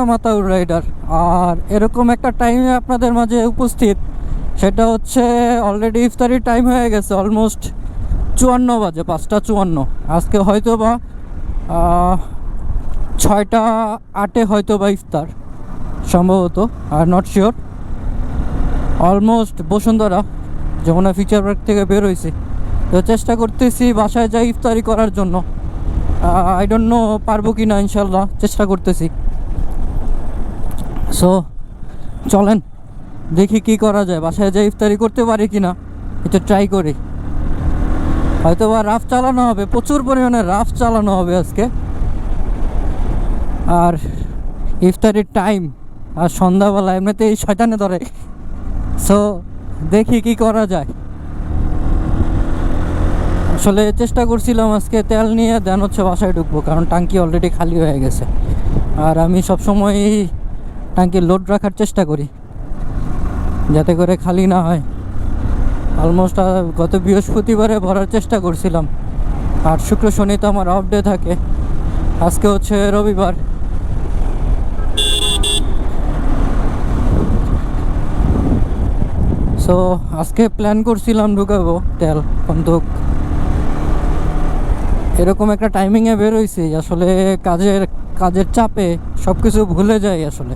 মাতাউর rider. আর এরকম একটা টাইমে আপনাদের মাঝে উপস্থিত, সেটা হচ্ছে অলরেডি ইফতারির টাইম হয়ে গেছে, অলমোস্ট 54 বাজে, 5:54। আজকে হয়তো বা 6:08 হয়তো বা ইফতার সম্ভবত, আর not sure. Almost Bashundhara Jamuna Future Park থেকে বের হয়েছি, তো চেষ্টা করতেছি বাসায় যাই ইফতারি করার জন্য। আই ডোন্ট নো পারবো কি না, ইনশাল্লাহ চেষ্টা করতেছি। সো চলেন দেখি কি করা যায়, বাসায় যাই ইফতারি করতে পারি কি না এটা ট্রাই করি। হয়তো বা রাফ চালানো হবে, প্রচুর পরিমাণে রাফ চালানো হবে আজকে। আর ইফতারির টাইম আর সন্ধ্যাবেলা এমনিতেই শয়তানে ধরে, সো দেখি কি করা যায়। আসলে চেষ্টা করছিলাম আজকে তেল নিয়ে দেন হচ্ছে বাসায় ঢুকবো, কারণ ট্যাঙ্কি অলরেডি খালি হয়ে গেছে। আর আমি সবসময় ট্যাঙ্কি লোড রাখার চেষ্টা করি যাতে করে খালি না হয়। অলমোস্ট গত বৃহস্পতিবারে ভরার চেষ্টা করছিলাম, আর শুক্র শনি তো আমার অফ ডে থাকে, আজকে হচ্ছে রবিবার। সো আজকে প্ল্যান করছিলাম ঢুকাবো তেল, কিন্তু এরকম একটা টাইমিংয়ে বের হয়েছি, আসলে কাজের চাপে সব কিছু ভুলে যাই আসলে।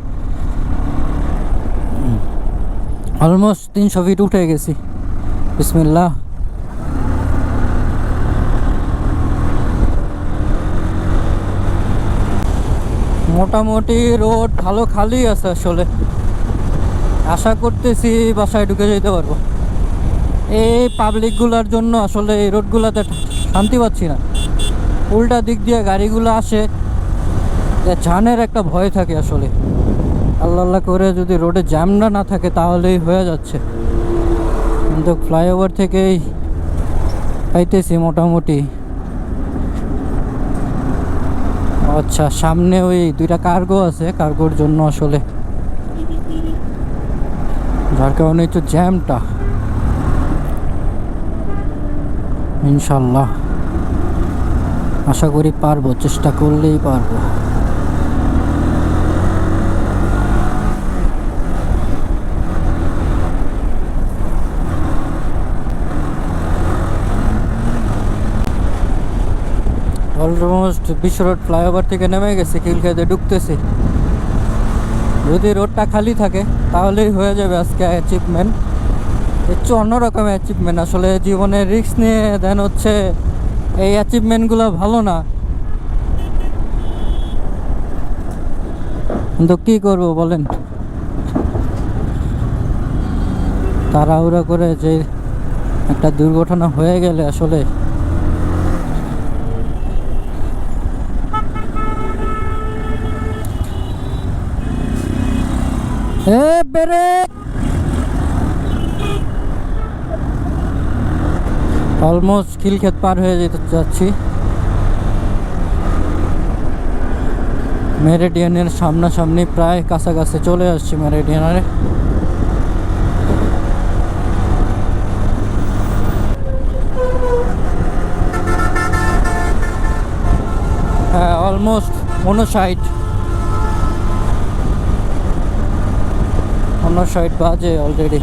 অলমোস্ট 300 ফিট উঠে গেছি। বিসমিল্লাহ। মোটামুটি রোড ভালো খালি আছে আসলে, আশা করতেছি বাসায় ঢুকে যেতে পারবো। এই পাবলিকগুলোর জন্য আসলে এই রোডগুলোতে শান্তি পাচ্ছি না। উল্টা দিক দিয়ে গাড়িগুলো আসে, জানের একটা ভয় থাকে আসলে। আল্লাহ আল্লাহ করে যদি রোডে জ্যামটা না থাকে তাহলেই হয়ে যাচ্ছে, কিন্তু ফ্লাইওভার থেকেই পাইতেছি মোটামুটি। আচ্ছা, সামনে ওই 2টা কার্গো আছে, কার্গোর জন্য আসলে, যার কারণে একটু জ্যামটা। ইনশাল্লাহ আশা করি পারবো, চেষ্টা করলেই পারবো। অলমোস্ট বিশ্ব রোড ফ্লাইওভার থেকে নেমে গেছে, খিলখাতে ঢুকতেছি। যদি রোডটা খালি থাকে তাহলেই হয়ে যাবে আজকে অ্যাচিভমেন্ট। একটু অন্যরকম অ্যাচিভমেন্ট আসলে, জীবনের রিস্ক নিয়ে দেন হচ্ছে এই অ্যাচিভমেন্টগুলো ভালো না, কিন্তু কী করবো বলেন। তাড়াহুড়া করে যে একটা দুর্ঘটনা হয়ে গেলে আসলে অলমোস্ট খিলক্ষেত পার হয়ে যেতে যাচ্ছি। মেরিডিয়ানের সামনাসামনি, প্রায় কাছাকাছি চলে আসছি মেরিডিয়ানের। হ্যাঁ, অলমোস্ট 59 বাজে অলরেডি।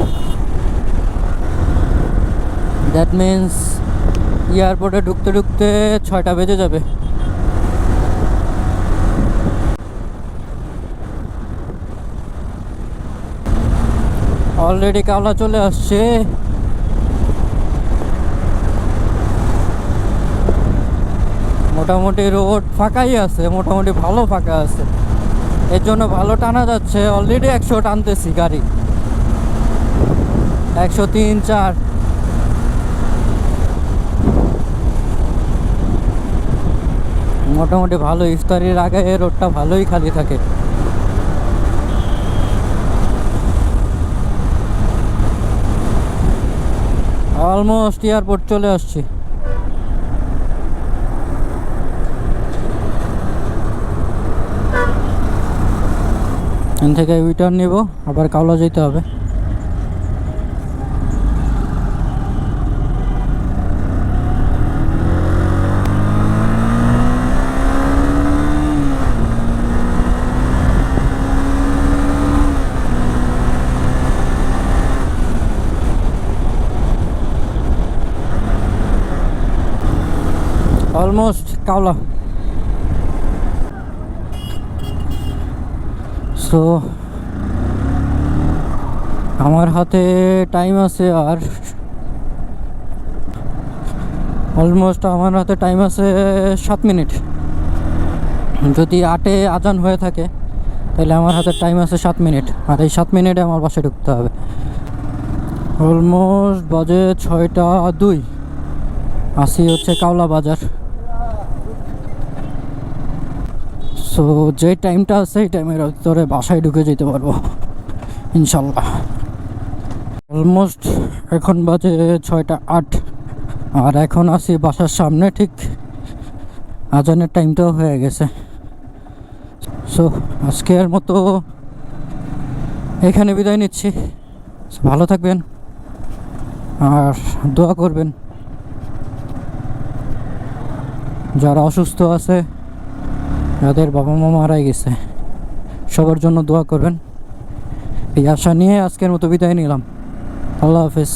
দ্যাট মিন্স এয়ারপোর্টে ঢুকতে ঢুকতে 6টা বেজে যাবে। অলরেডি কাওলা চলে আসছে। মোটামুটি রোড ফাঁকাই আছে, মোটামুটি ভালো ফাঁকা আছে, এর জন্য ভালো টানা যাচ্ছে। অলরেডি 100 টানতেছি গাড়ি, 103, 4। মোটামুটি ভালো, ইফতারির আগে রোডটা ভালোই খালি থাকে। অলমোস্ট এয়ারপোর্ট চলে আসছি। এখান থেকে ইউটার্ন নিব, আবার কাওলা যেতে হবে। অলমোস্ট কাওলা। সো আমার হাতে টাইম আছে আর অলমোস্ট আমার হাতে টাইম আছে 7 মিনিট। যদি 8-এ আজান হয়ে থাকে তাহলে আমার হাতে টাইম আছে 7 মিনিট, আর এই 7 মিনিটে আমার বাসায় ঢুকতে হবে। অলমোস্ট বাজে 6টা 2, আসি হচ্ছে কাওলা বাজার। সো যে টাইমটা আছে এই টাইমের ভিতরে বাসায় ঢুকে যেতে পারবো ইনশাল্লাহ। অলমোস্ট এখন বাজে 6টা 8, আর এখন আসি বাসার সামনে, ঠিক আজানের টাইমটাও হয়ে গেছে। সো আজকের মতো এখানে বিদায় নিচ্ছি। ভালো থাকবেন আর দোয়া করবেন। যারা অসুস্থ আছে, যাদের বাবা মা মারা গেছে, সবার জন্য দোয়া করবেন। এই আশা নিয়ে আজকের মতো বিদায় নিলাম। আল্লাহ হাফেজ।